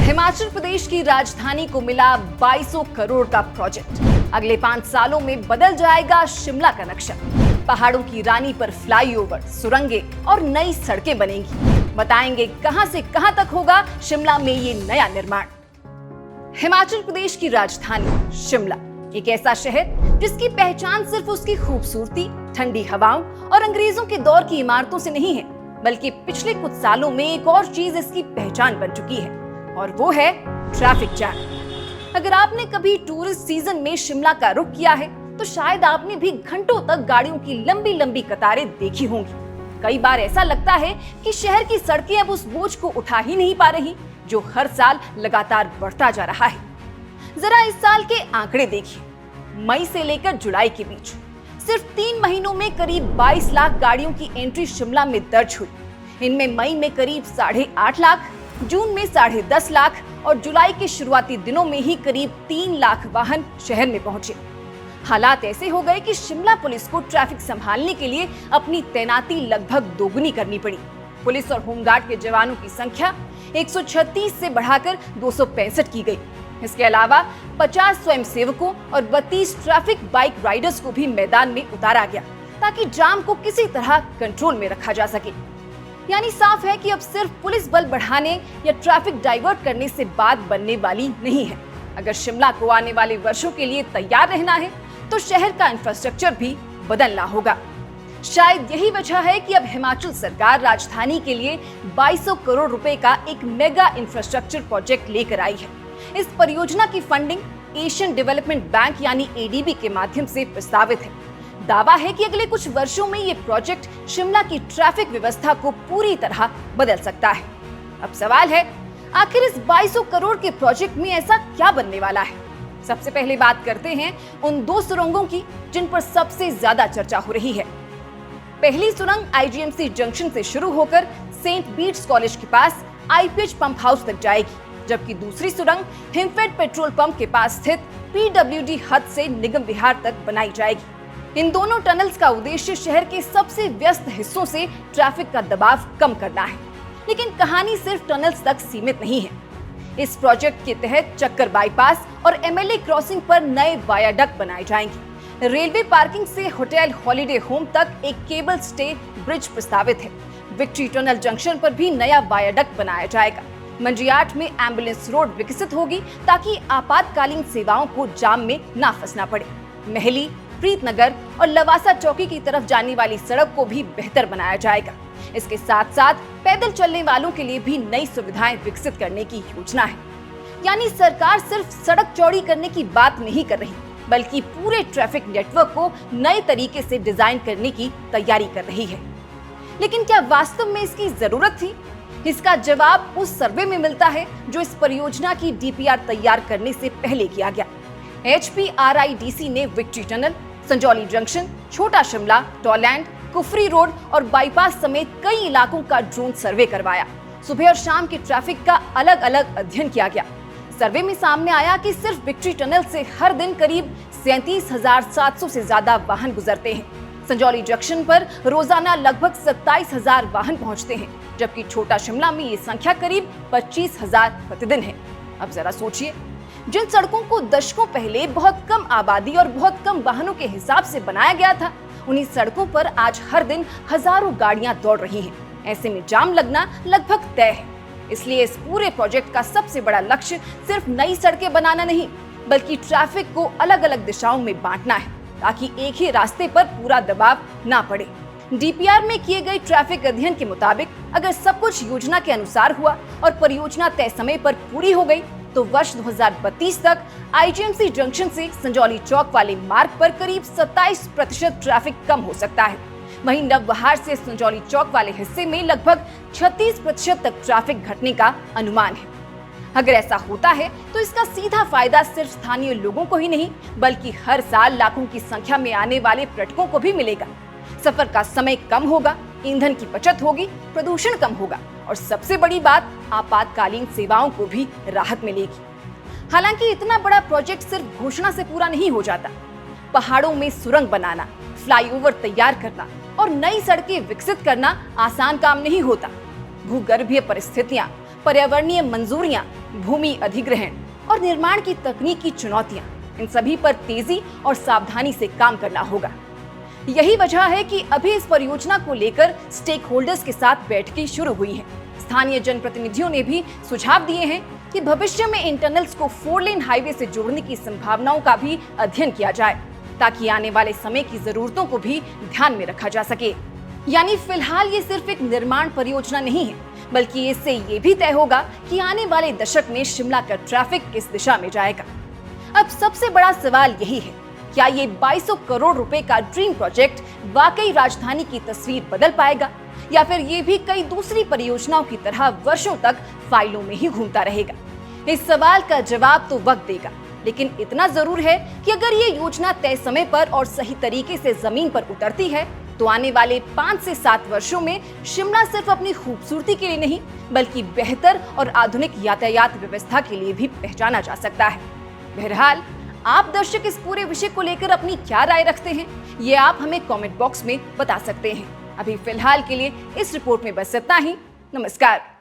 हिमाचल प्रदेश की राजधानी को मिला 2200 करोड़ का प्रोजेक्ट। अगले 5 सालों में बदल जाएगा शिमला का नक्शा। पहाड़ों की रानी पर फ्लाईओवर, सुरंगें और नई सड़कें बनेंगी। बताएंगे कहां से कहां तक होगा शिमला में ये नया निर्माण। हिमाचल प्रदेश की राजधानी शिमला एक ऐसा शहर जिसकी पहचान सिर्फ उसकी खूबसूरती, ठंडी हवाओं और अंग्रेजों के दौर की इमारतों से नहीं है, बल्कि पिछले कुछ सालों में एक और चीज इसकी पहचान बन चुकी है और वो है ट्रैफिक जैम। अगर आपने कभी टूरिस्ट सीजन में शिमला का रुख किया है तो शायद आपने भी घंटों तक गाड़ियों की लंबी लंबी कतारें देखी होंगी। कई बार ऐसा लगता है कि शहर की सड़कें अब उस बोझ को उठा ही नहीं पा रही जो हर साल लगातार बढ़ता जा रहा है। जरा इस साल के आंकड़े देखिए। मई से लेकर जुलाई के बीच सिर्फ 3 महीनों में करीब 22 लाख गाड़ियों की एंट्री शिमला में दर्ज हुई। इनमें मई में करीब 8.5 लाख, जून में 10.5 लाख और जुलाई के शुरुआती दिनों में ही करीब 3 लाख वाहन शहर में पहुंचे। हालात ऐसे हो गए कि शिमला पुलिस को ट्रैफिक संभालने के लिए अपनी तैनाती लगभग दोगुनी करनी पड़ी। पुलिस और होमगार्ड के जवानों की संख्या 136 से बढ़ाकर 265 की गई। इसके अलावा 50 स्वयंसेवकों और 32 ट्रैफिक बाइक राइडर्स को भी मैदान में उतारा गया ताकि जाम को किसी तरह कंट्रोल में रखा जा सके। यानी साफ है कि अब सिर्फ पुलिस बल बढ़ाने या ट्रैफिक डाइवर्ट करने से बात बनने वाली नहीं है। अगर शिमला को आने वाले वर्षों के लिए तैयार रहना है तो शहर का इंफ्रास्ट्रक्चर भी बदलना होगा। शायद यही वजह है कि अब हिमाचल सरकार राजधानी के लिए 2200 करोड़ रुपए का एक मेगा इंफ्रास्ट्रक्चर प्रोजेक्ट लेकर आई है। इस परियोजना की फंडिंग एशियन डेवलपमेंट बैंक यानी एडीबी के माध्यम से प्रस्तावित है। दावा है कि अगले कुछ वर्षों में ये प्रोजेक्ट शिमला की ट्रैफिक व्यवस्था को पूरी तरह बदल सकता है। अब सवाल है, आखिर इस 2200 करोड़ के प्रोजेक्ट में ऐसा क्या बनने वाला है? सबसे पहले बात करते हैं उन 2 सुरंगों की जिन पर सबसे ज्यादा चर्चा हो रही है। पहली सुरंग आईजीएमसी जंक्शन से शुरू होकर सेंट बीट्स कॉलेज के पास आईपीएच पंप हाउस तक जाएगी, जबकि दूसरी सुरंग हिमफेड पेट्रोल पंप के पास स्थित पीडब्ल्यूडी हद से निगम विहार तक बनाई जाएगी। इन दोनों टनल्स का उद्देश्य शहर के सबसे व्यस्त हिस्सों से ट्रैफिक का दबाव कम करना है। लेकिन कहानी सिर्फ टनल्स तक सीमित नहीं है। इस प्रोजेक्ट के तहत चक्कर बाईपास और एमएलए क्रॉसिंग पर नए वायाडक्ट बनाए जाएंगे। रेलवे पार्किंग से होटल हॉलिडे होम तक एक केबल स्टे ब्रिज प्रस्तावित है। विक्ट्री टनल जंक्शन पर भी नया वायाडक्ट बनाया जाएगा। मंजियाट में एम्बुलेंस रोड विकसित होगी ताकि आपातकालीन सेवाओं को जाम में ना फंसना पड़े। महली, प्रीतनगर और लवासा चौकी की तरफ जाने वाली सड़क को भी बेहतर बनाया जाएगा। इसके साथ साथ पैदल चलने वालों के लिए भी नई सुविधाएं विकसित करने की योजना है। यानी सरकार सिर्फ सड़क चौड़ी करने की बात नहीं कर रही, बल्कि पूरे ट्रैफिक नेटवर्क को नए तरीके से डिजाइन करने की तैयारी कर रही है। लेकिन क्या वास्तव में इसकी जरूरत थी? इसका जवाब उस सर्वे में मिलता है जो इस परियोजना की डीपीआर तैयार करने से पहले किया गया। HPRIDC ने विक्ट्री टनल, संजौली जंक्शन, छोटा शिमला, टॉलैंड, कुफरी रोड और बाईपास समेत कई इलाकों का ड्रोन सर्वे करवाया। सुबह और शाम के ट्रैफिक का अलग अलग अध्ययन किया गया। सर्वे में सामने आया कि सिर्फ विक्ट्री टनल से हर दिन करीब 37,700 से ज्यादा वाहन गुजरते हैं। संजौली जंक्शन पर रोजाना लगभग 27,000 वाहन पहुंचते हैं, जबकि छोटा शिमला में ये संख्या करीब 25,000 प्रतिदिन है। अब जरा सोचिए, जिन सड़कों को दशकों पहले बहुत कम आबादी और बहुत कम वाहनों के हिसाब से बनाया गया था, उन्हीं सड़कों पर आज हर दिन हजारों गाड़ियां दौड़ रही हैं। ऐसे में जाम लगना लगभग तय है। इसलिए इस पूरे प्रोजेक्ट का सबसे बड़ा लक्ष्य सिर्फ नई सड़कें बनाना नहीं, बल्कि ट्रैफिक को अलग अलग दिशाओं में बांटना है ताकि एक ही रास्ते पर पूरा दबाव ना पड़े। डीपीआर में किए गए ट्रैफिक अध्ययन के मुताबिक अगर सब कुछ योजना के अनुसार हुआ और परियोजना तय समय पर पूरी हो गई तो वर्ष 2032 तक आईजीएमसी जंक्शन से संजौली चौक वाले मार्ग पर करीब 27% ट्रैफिक कम हो सकता है। वहीं नवबहार से संजौली चौक वाले हिस्से में लगभग 36% तक ट्रैफिक घटने का अनुमान है। अगर ऐसा होता है तो इसका सीधा फायदा सिर्फ स्थानीय लोगों को ही नहीं, बल्कि हर साल लाखों की संख्या में आने वाले पर्यटकों को भी मिलेगा। सफर का समय कम होगा, ईंधन की बचत होगी, प्रदूषण कम होगा और सबसे बड़ी बात, आपातकालीन सेवाओं को भी राहत मिलेगी। हालांकि इतना बड़ा प्रोजेक्ट सिर्फ घोषणा से पूरा नहीं हो जाता। पहाड़ों में सुरंग बनाना, फ्लाईओवर तैयार करना और नई सड़कें विकसित करना आसान काम नहीं होता। भूगर्भीय परिस्थितियां, पर्यावरणीय मंजूरियां, भूमि अधिग्रहण और निर्माण की तकनीकी चुनौतियां, इन सभी पर तेजी और सावधानी से काम करना होगा। यही वजह है कि अभी इस परियोजना को लेकर स्टेक होल्डर्स के साथ बैठकें शुरू हुई हैं। स्थानीय जनप्रतिनिधियों ने भी सुझाव दिए हैं कि भविष्य में इन टनल्स को 4 लेन हाईवे से जोड़ने की संभावनाओं का भी अध्ययन किया जाए, ताकि आने वाले समय की जरूरतों को भी ध्यान में रखा जा सके। यानी फिलहाल ये सिर्फ एक निर्माण परियोजना नहीं है, बल्कि इससे ये भी तय होगा कि आने वाले दशक में शिमला का ट्रैफिक किस दिशा में जाएगा। अब सबसे बड़ा सवाल यही है, क्या ये 2200 करोड़ रुपए का ड्रीम प्रोजेक्ट वाकई राजधानी की तस्वीर बदल पाएगा, या फिर ये भी कई दूसरी परियोजनाओं की तरह वर्षों तक फाइलों में ही घूमता रहेगा? इस सवाल का जवाब तो वक्त देगा, लेकिन इतना जरूर है कि अगर ये योजना तय समय पर और सही तरीके से जमीन पर उतरती है, तो आने वाले 5 से 7 वर्षों में शिमला सिर्फ अपनी खूबसूरती के लिए नहीं, बल्कि बेहतर और आधुनिक यातायात व्यवस्था के लिए भी पहचाना जा सकता है। बहरहाल, आप दर्शक इस पूरे विषय को लेकर अपनी क्या राय रखते हैं, ये आप हमें कमेंट बॉक्स में बता सकते हैं। अभी फिलहाल के लिए इस रिपोर्ट में बस इतना ही। नमस्कार।